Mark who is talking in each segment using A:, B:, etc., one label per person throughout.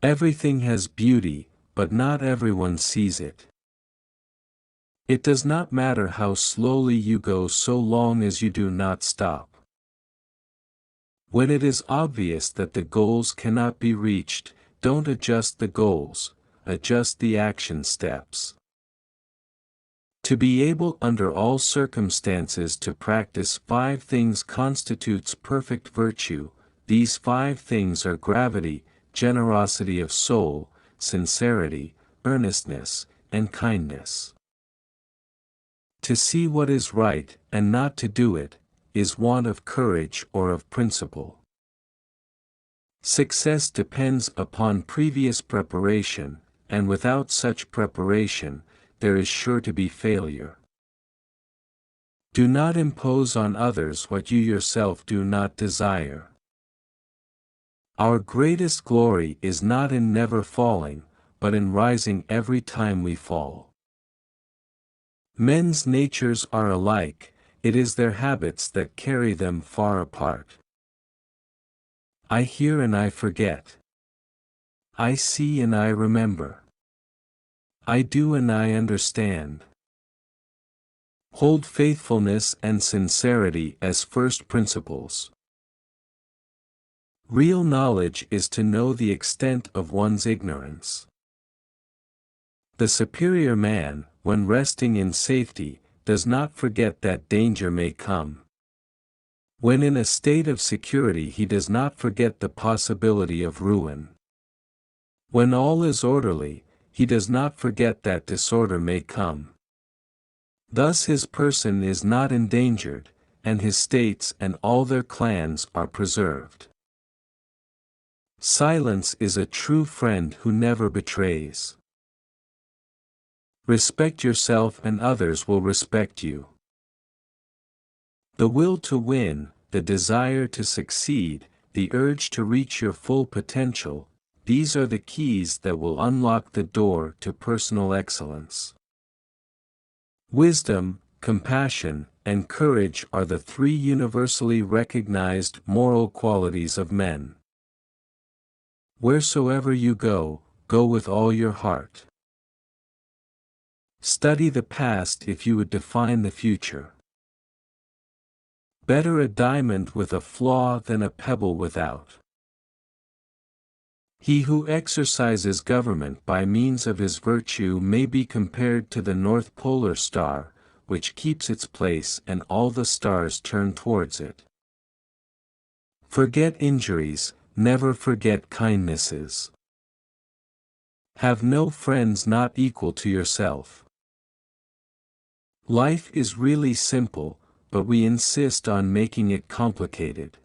A: Everything has beauty, but not everyone sees it. It does not matter how slowly you go so long as you do not stop. When it is obvious that the goals cannot be reached, don't adjust the goals, adjust the action steps. To be able under all circumstances to practice 5 things constitutes perfect virtue. These 5 things are gravity, generosity of soul, sincerity, earnestness, and kindness. To see what is right, and not to do it, is want of courage or of principle. Success depends upon previous preparation, and without such preparation, there is sure to be failure. Do not impose on others what you yourself do not desire. Our greatest glory is not in never falling, but in rising every time we fall. Men's natures are alike, it is their habits that carry them far apart. I hear and I forget. I see and I remember. I do and I understand. Hold faithfulness and sincerity as first principles. Real knowledge is to know the extent of one's ignorance. The superior man, when resting in safety, does not forget that danger may come. When in a state of security he does not forget the possibility of ruin. When all is orderly, he does not forget that disorder may come. Thus his person is not endangered, and his states and all their clans are preserved. Silence is a true friend who never betrays. Respect yourself and others will respect you. The will to win, the desire to succeed, the urge to reach your full potential, these are the keys that will unlock the door to personal excellence. Wisdom, compassion, and courage are the 3 universally recognized moral qualities of men. Wheresoever you go, go with all your heart. Study the past if you would define the future. Better a diamond with a flaw than a pebble without. He who exercises government by means of his virtue may be compared to the North Polar Star, which keeps its place and all the stars turn towards it. Forget injuries, never forget kindnesses. Have no friends not equal to yourself. Life is really simple, but we insist on making it complicated.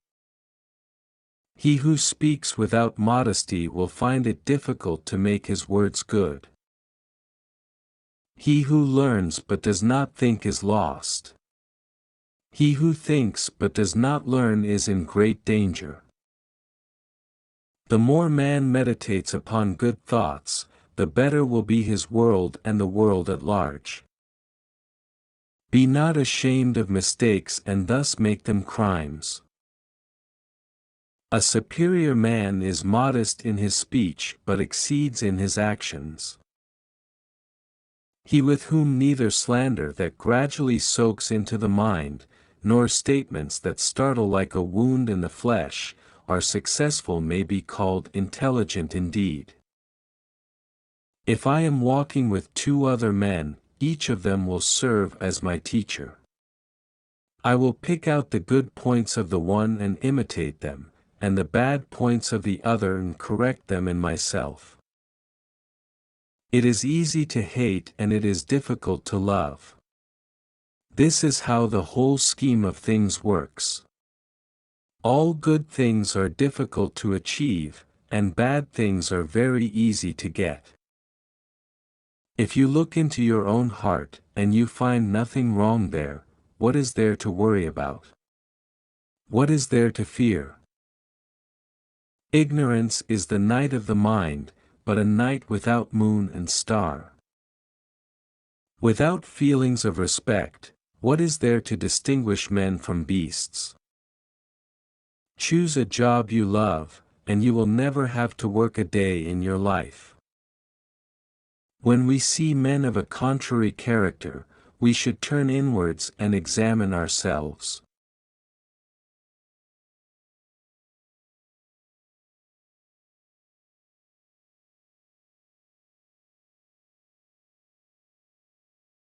A: He who speaks without modesty will find it difficult to make his words good. He who learns but does not think is lost. He who thinks but does not learn is in great danger. The more man meditates upon good thoughts, the better will be his world and the world at large. Be not ashamed of mistakes and thus make them crimes. A superior man is modest in his speech but exceeds in his actions. He with whom neither slander that gradually soaks into the mind, nor statements that startle like a wound in the flesh, are successful may be called intelligent indeed. If I am walking with 2 other men, each of them will serve as my teacher. I will pick out the good points of the one and imitate them, and the bad points of the other and correct them in myself. It is easy to hate and it is difficult to love. This is how the whole scheme of things works. All good things are difficult to achieve, and bad things are very easy to get. If you look into your own heart, and you find nothing wrong there, what is there to worry about? What is there to fear? Ignorance is the night of the mind, but a night without moon and star. Without feelings of respect, what is there to distinguish men from beasts? Choose a job you love, and you will never have to work a day in your life. When we see men of a contrary character, we should turn inwards and examine ourselves.